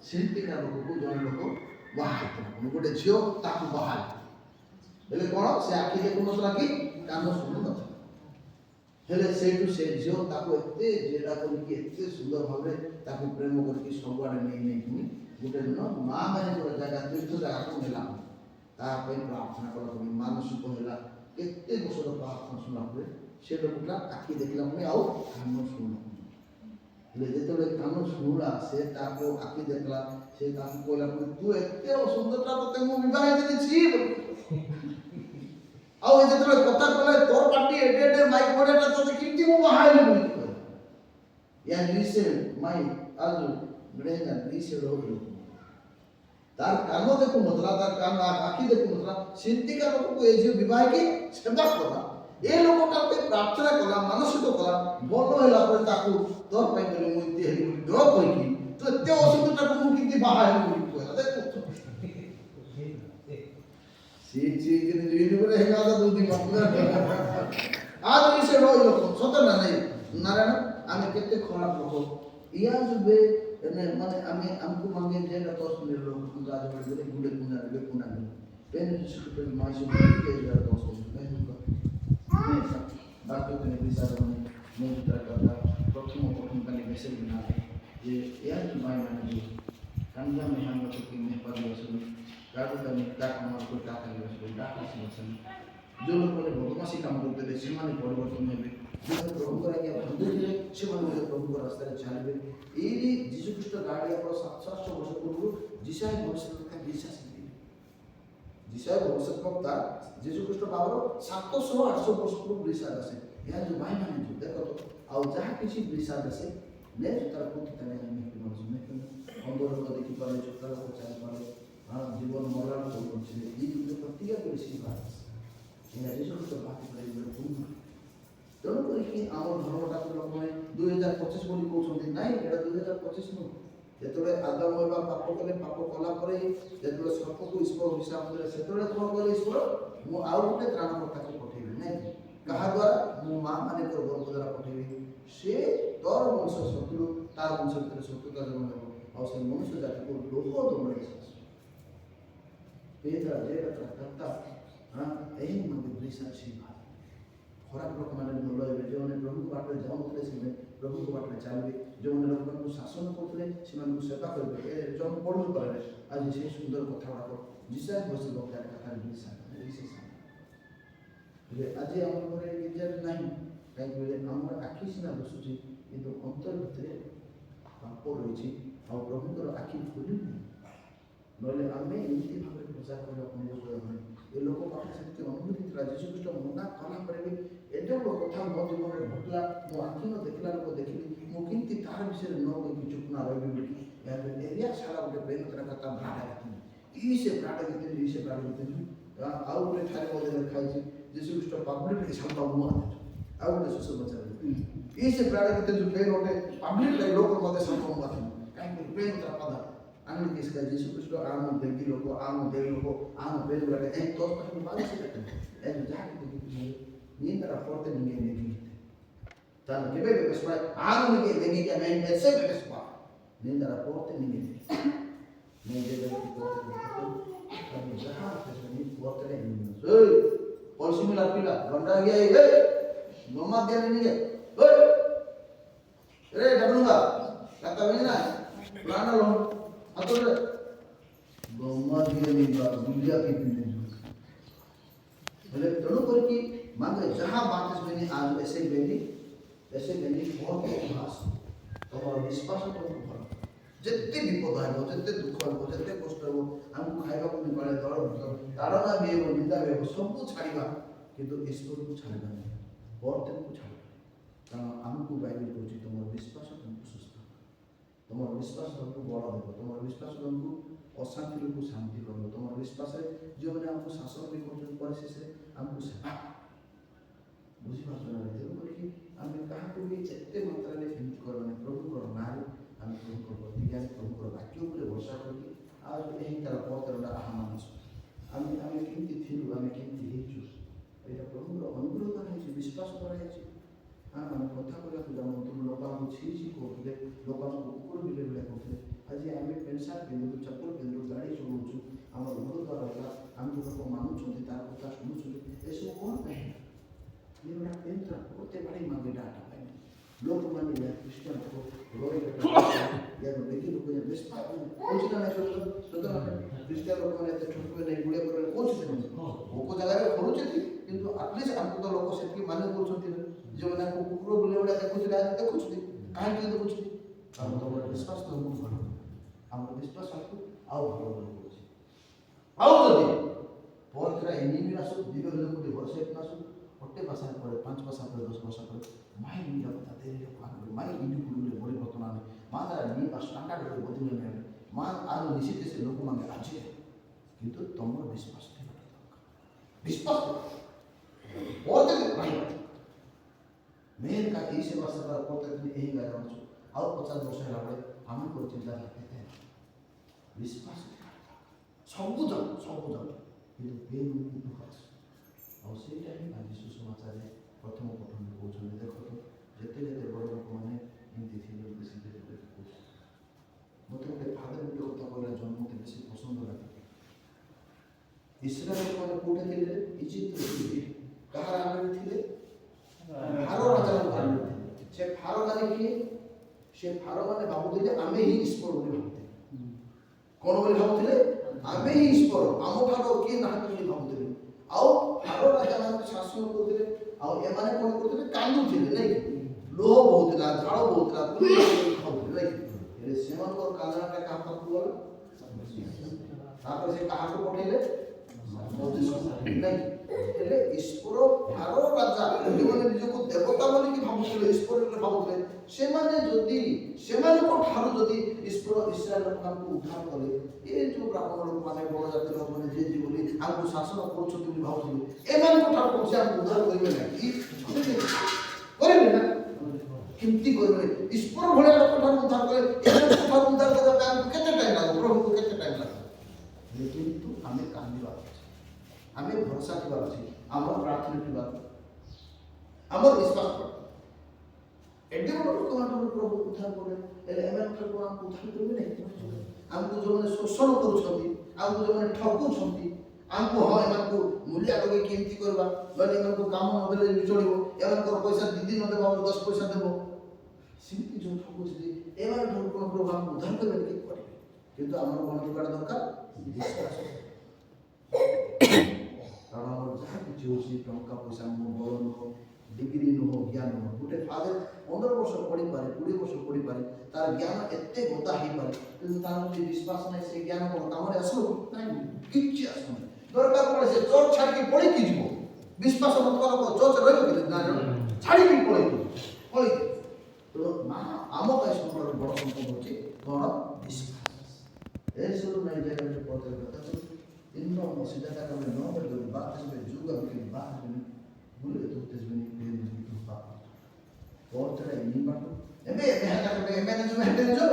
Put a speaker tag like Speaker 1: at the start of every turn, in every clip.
Speaker 1: ସେମିତିକା ଲୋକକୁ ଜଣେ ଲୋକ ବାହା ହେଇଥିଲା। ଗୋଟେ ଝିଅ ତାକୁ ବାହା ହେଲେ କ'ଣ ସେ ଆଖି ଦେଖୁନଥିଲା କି କାନ ଶୁଣୁନଥିଲା। ହେଲେ ସେଇଠୁ ସେ ଝିଅ ତାକୁ ଏତେ ଜେରା କରିକି ଏତେ ସୁନ୍ଦର ଭାବରେ ତାକୁ ପ୍ରେମ କରିକି ସବୁଆଡ଼େ ନେଇକି ଗୋଟେ ଦିନ ମା ମାରିଙ୍କର ଜାଗା ତୀର୍ଥ ଜାଗାକୁ ନେଲା। ତା ପାଇଁ ପ୍ରାର୍ଥନା କଲା, ମାନସିକ ହେଲା। କେତେ ବର୍ଷର ପ୍ରାର୍ଥନା ଶୁଣିଲା ପରେ ସେ ଲୋକଟା ଆଖି ଦେଖିଲା ପୁଣି ଆଉ କାନ ଶୁଣିଲା। ହେଲେ ଯେତେବେଳେ କାନ ଶୁଣିଲା ସେ ତାକୁ ଆଖି ଦେଖିଲା, ସେ ତାକୁ କହିଲା ତୁ ଏତେ ସୁନ୍ଦରଟା ତତେ ମୁଁ ବିବାହିତ ଦେଇଛି। ଆଉ ଯେତେବେଳେ କଥା କହିଲେ ତୋର ପାଟି ଏଡେ ଏଡେ ମାଇକ ପଡେଟା ତତେ କେମିତି ମୁଁ ବାହା ହେଲି ବୋଲି କହିଲା। ୟା ନିସେ ମାଇ ଆଜୁ ଗ୍ରେନା ନିସେ ରୋହିଲ। ତାର କାନ ଦେଖୁନଥିଲା, ତାର କାନ ଆଖି ଦେଖୁନଥିଲା। ସେମିତିକା ଲୋକକୁ ଏ ଝିଅ ବିବାହ କି ସେବା କଲା। ଏ ଲୋକଟା ପାଇଁ ପ୍ରାର୍ଥନା କଲା, ମାନସିକ କଲା। ଭଲ ହେଲା ପରେ ତାକୁ ତୋର ପାଇଁ କହିଲେ ମୁଁ ଏମିତି ହେଲି ବୋଲି ନ କହିକି ତୁ ଏତେ ଅସୁନ୍ଦରଟାକୁ ମୁଁ କେମିତି ବାହା ହେଲି ବୋଲି କହିଲା। ଦେଖ आज से रोज लोग सत ना नहीं नारायण आमे केते खराब लोग या जुबे माने आमे हमको मांगे जे ना तो सुने लोग कुंजा आज बड़े गुडे कुंजा रे कुंजा रे पेन जिसको पे माइसो के जे तो सुने नहीं का बात तो ने विचार में मुद्रा का प्रथम का मैसेज बना ये या जो माय माने कंजा में हम लोग की में पर वसूल काटो का निकटा कमाल को टाका वसूल टाका से जो लोग ने बदमाशी काम करते थे ସେମାନେ ପରିବର୍ତ୍ତନ ହେବେ। ଯେଉଁ ପ୍ରଭୁଙ୍କର ଆଜ୍ଞା ବନ୍ଧୁ ଥିଲେ ସେମାନେ ପ୍ରଭୁଙ୍କ ରାସ୍ତାରେ ଚାଲିବେ। ଏଇ ଯୀଶୁଖ୍ରୀଷ୍ଟ ଗାଡ଼ି ଆପଣ 700 ବର୍ଷ ପୂର୍ବରୁ ଯିଶାୟ ଭବିଷ୍ୟତ ବିଶ୍ୱାସ କରିଥିଲେ। ଯିଶାୟ ଭବିଷ୍ୟତ ବକ୍ତା ଯୀଶୁଖ୍ରୀଷ୍ଟ ବାବର 700-800 ବର୍ଷ ପୂର୍ବରୁ ବିଶ୍ୱାସ ଆସେ। ଏହା ଯେଉଁ ଭାଇମାନେ ଯେଉଁ ଦେଖ ଆଉ ଯାହା କିଛି ବିଶ୍ୱାସ ଆସେ ନେ ତାର କୋଠି ତାନେ ମେକି ମାରୁଛି ମେକି ଅଙ୍ଗରକ ଦେଖିପାରେ ଚୋଟାରକ ଚାଲିପାରେ ଜୀବନ ମରଣ ସବୁ ଅଛି। ଏଇ ପ୍ରତିଜ୍ଞା କରି ଶିଖିବାର ତେଣୁ କରିକି ଆମ ଧର୍ମଟାକୁ ଲୋକମାନେ 2025 ବୋଲି କହୁଛନ୍ତି। ନାଇଁ, ଏଇଟା 2025 ନୁହଁ। ଯେତେବେଳେ ଆଦାମ ବା ପାପ କଲେ, ପାପ କଲା ପରେ ଯେତେବେଳେ ସର୍ପକୁ ଈଶ୍ୱର ହିସାବ କଲେ, ସେତେବେଳେ କ'ଣ କଲେ ଈଶ୍ୱର? ମୁଁ ଆଉ ଗୋଟେ ତ୍ରାଣକର୍ତ୍ତାକୁ ପଠେଇବି। ନାଇଁ, କାହା ଦ୍ୱାରା? ମୁଁ ମା ମାନଙ୍କର ଗର୍ଭ ଦ୍ୱାରା ପଠେଇବି। ସେ ତୋର ବଂଶ ଶତ୍ରୁ, ତାର ବଂଶ ଭିତରେ ଶତ୍ରୁତା ଜନ୍ମ ହେବ। ଆଉ ସେ ମନୁଷ୍ୟ ଜାତିକୁ ଲୋକ ଦୌଡ଼ାଇ यही मंदिर खराब लोक मैंने भल हे जो प्रभु बाटे जाऊे से प्रभु बाटे चलिए जो लोक शासन करते सेवा करेंगे जो पढ़ू पारे आज से सुंदर कथा गुड़ाक जिसा बस कथा आज आम घर गिरजा ना कहीं आम आखि सीना बसुची कि अंतर भितर पाप रही प्रभुकर आखि खोलू ना आम एमती भाव प्रचार करने ये लोक पाखे से अनुभूति था। जीशुख्रीष्ट मना कला पर भी एडे बड़ कथा मो जीवन में घटला मो आखि न देखला लोक देखली मुझे तार विषय न कहीं चुप ना रही एरिया सारा गोटे प्रेम कथा ब्राड ये से ब्राड गीत से ब्राड गीत आउ गोटे ठारे मध्य लिखाई जीशुख्रीष्ट पब्लिक छापा मुआ आउ गोटे सुसमाचार ये से ब्राड गीत जो फेर गोटे पब्लिक लोक मध्य छापा मुआ कहीं प्रेम पदा आने किसका जीशुख्रीष्ट आम देवी लोक आम देवी लोक आम प्रेम लगे एक तो बात से करते हैं जहाँ नी तरह पढ़ते नहीं नहीं तब के बे बेस्पा आम नहीं देंगे क्या नहीं ऐसे बेस्पा नी तरह पढ़ते नहीं नहीं दे दे पढ़ते जहाँ कैसे नहीं पढ़ते नहीं ओए पॉलिसी में लापिला गंडा गया ये नोमा दिया नहीं है ओए अरे डबलूंगा कता भी ना प्लान लो अतोरे गोमा दिया नहीं बात दुनिया की भी नहीं बोले तेणु करके मांगे जहाँ बात में आज ऐसे बेली बहुत विश्वास तुम्हारा विश्वास तो भल जिते विपद हो जिते दुख हो जिते कष्ट हो आमको खाइबा को नहीं पाले दल ताड़ना भी हो निंदा भी हो सब छाड़ा किंतु ईश्वर को छाड़ा नहीं बर्तन को छाड़ा कारण आमको बाइबल कहूँ तुम विश्वास तुमको सुस्थ तुम विश्वास तुमको बड़ देव तुम विश्वास तुमको अशांति लोग शांति कर तुम विश्वास जो मैंने आमको शासन भी कर शेष आमको सेवा बुझीपार तेणुकि आम क्या भी एत मात्रा एमती करवाने प्रभुकर ना आम प्रभुकर प्रतिज्ञा प्रभुकर वाक्य भरोसा करके आज यही तार पत्रटा आह्वान आम केमती थी आम केमती यहाँ प्रभुर अनुग्रह कराई विश्वास कराई आम कथा कहूँ जाऊँ लोक छी छी कहते लोक कुकुर बिले भाई कहते आज आम पेंट सार्ट पिंधु चप्पल पिंधु गाड़ी चलाऊँ आम घर द्वार होगा आम लोक मानुंट तार कथा शुणुं ये सब कौन पाए ये गोटा पेंट गोटे भाई मांगे डाटा पाए लोक माने या क्रिश्चियन को रोई या देखि लोक या बेस्पा कोची ना नहीं सुतरा क्रिश्चियन लोक माने ते ठुक नहीं गुड़े करे कोची से वो जगह रे खरुचती किंतु एटलीस्ट हमको तो लोक सेठी माने बोलछंती जो माने को कुकुर बोले बड़ा देखुछ देखुछ काहे के देखुछ हम तो बड़ा विश्वास तो हम हम विश्वास आको आउ भलो लोक अछि आउ जदी पोरतरा एनिमी आसु दिबे लोक दे वर्ष एक आसु 8 भाषा पड़े 5 भाषा पड़े 10 भाषा पड़े माई मीडिया बता तेरे को माई इंडी पुडुले बड़ी बर्तना ने मादा नी बा स्टैंडर्ड रे बदले ने मा आलो निश्चित से लोक मांगे आछे किंतु तमर विश्वास थे विश्वास और ते भाई मेन का ई सेवा सदा पोते दिन एही गाय रहछु आउ 50 वर्ष होला बळे हम को चिंता करते विश्वास सब जन किंतु पेन किंतु हास और सेटा ही आज सुसमाचार प्रथम पठन कहउछन देखो तो जेते जेते बड़ लोक माने हिंदी थिले बेसी देले मते गोटे फादर गोटे कथा कहला जन्म मते बेसी पसंद लागे इस्राएल माने कोठे थिले इजिप्ट रे कहार आगे थिले फारो राजा रे से फारो माने कि से फारो माने भाबुथिले आमे ही ईश्वर बोली भाबुथिले कोन बोली भाबुथिले आमे ही ईश्वर आमो ठारो के नाहत बोली भाबुथिले आउ फारो राजा माने शासन करथिले आउ ए माने कोन करथिले कांदुथिले नै लोह बहुतला झाड़ बहुतला पुलिस खाउथिले नै ए सेवन को कांदनाटा का पाखु बोला तापर से कहा को पठेले नहीं એટલે ઈશ્વરો ભારો રાજા ଯେଉଁମାନେ ନିଜକୁ ଦେବତା ବୋଲିକି ଭାବୁଥିଲେ ଈଶ୍ୱର ବୋଲି ଭାବୁଥିଲେ ସେମାନେ ଯଦି ସେମାନଙ୍କ ଠାରୁ ଯଦି ଈଶ୍ୱର ଇସ୍ରାଏଲ ଲୋକମାନଙ୍କୁ ଉଦ୍ଧାର କଲେ ଏ ଯେଉଁ ବ୍ରାହ୍ମଣ ଲୋକମାନେ ବଡ଼ ଜାତି ଲୋକମାନେ ଯିଏ ଯିଏ ବୋଲି ଆମକୁ ଶାସନ କରୁଛନ୍ତି ବୋଲି ଭାବୁଥିଲେ ଏମାନଙ୍କ ଠାରୁ କୌଣସି ଆମକୁ ଉଦ୍ଧାର କରିବେ ନାହିଁ କରିବେ ନା କେମିତି କରିବେ ଈଶ୍ୱର ଭଳିଆ ଲୋକ ଠାରୁ ଉଦ୍ଧାର କଲେ ଏମାନଙ୍କ ଠାରୁ ଉଦ୍ଧାର କରିବା ପାଇଁ ଆମକୁ କେତେ ଟାଇମ୍ ଲାଗିବ ପ୍ରଭୁଙ୍କୁ କେତେ ଟାଇମ୍ ଲାଗିବ କିନ୍ତୁ ଆମେ କାନ୍ଦିବା आमे भरोसा थिबार अछि हमर प्रार्थना थिबार हमर विश्वास पर एडे बड़ लोक मानन प्रभु उद्धार करे एले एमन प्रभु हम उद्धार करबे नै हमको जो माने शोषण करूछंती हमको जो माने ठगुछंती हमको ह एमन को मूल्य लगे केमती करबा माने एमन को काम न देले चलिबो एमन को पैसा दीदी न देबा 10 पैसा देबो सिंती जो ठगुछती एमन ठगु प्रभु हम उद्धार करबे कि करबे किंतु हमर मन थिबार दरकार विश्वास कारण हमर जहाँ किसी होसी टंका पैसा नो बड़ नो डिग्री नो ज्ञान नो गोटे फादर 15 वर्ष पढ़ी पारे 20 वर्ष पढ़ी पारे तार ज्ञान एते गोता ही पारे किंतु तार जे विश्वास नै से ज्ञान को काम रे असलो नै किछि असलो दरकार पड़े से चोर छाड़ के पढ़ी कि जीवो विश्वास मत करो चोर रहबो कि ना छाड़ी भी पढ़ी तो ना आमो का संपर्क बड़ संपर्क होची कोन विश्वास ए सब नै जे के पत्र कथा इन्नो मसीदा का में नो बदल बात में जुगा के बात में बोले तो तजबनी पे तो बात और तरह नहीं बात एबे हटा के मैनेजमेंट जो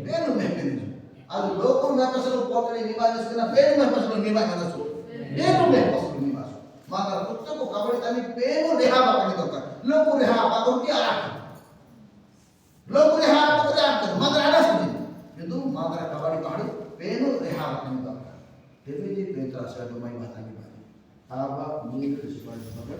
Speaker 1: बेनो मैनेजमेंट आज लोगों में पसलो पोतरे निवास करना पेन में पसलो निवास करना सो बेनो में पसलो निवास मागा कुत्ते को कबड़ी तनी पेनो रेहा बापनी दरकार लोग रेहा बागो की आ लोग रेहा बागो आ मागा आना समझ किंतु मागा कबड़ी पहाड़ी पेनो रेहा बापनी दरकार तेरे जी पेंtra saya domai batang di bawah. Apa mungkin sesuatu sebab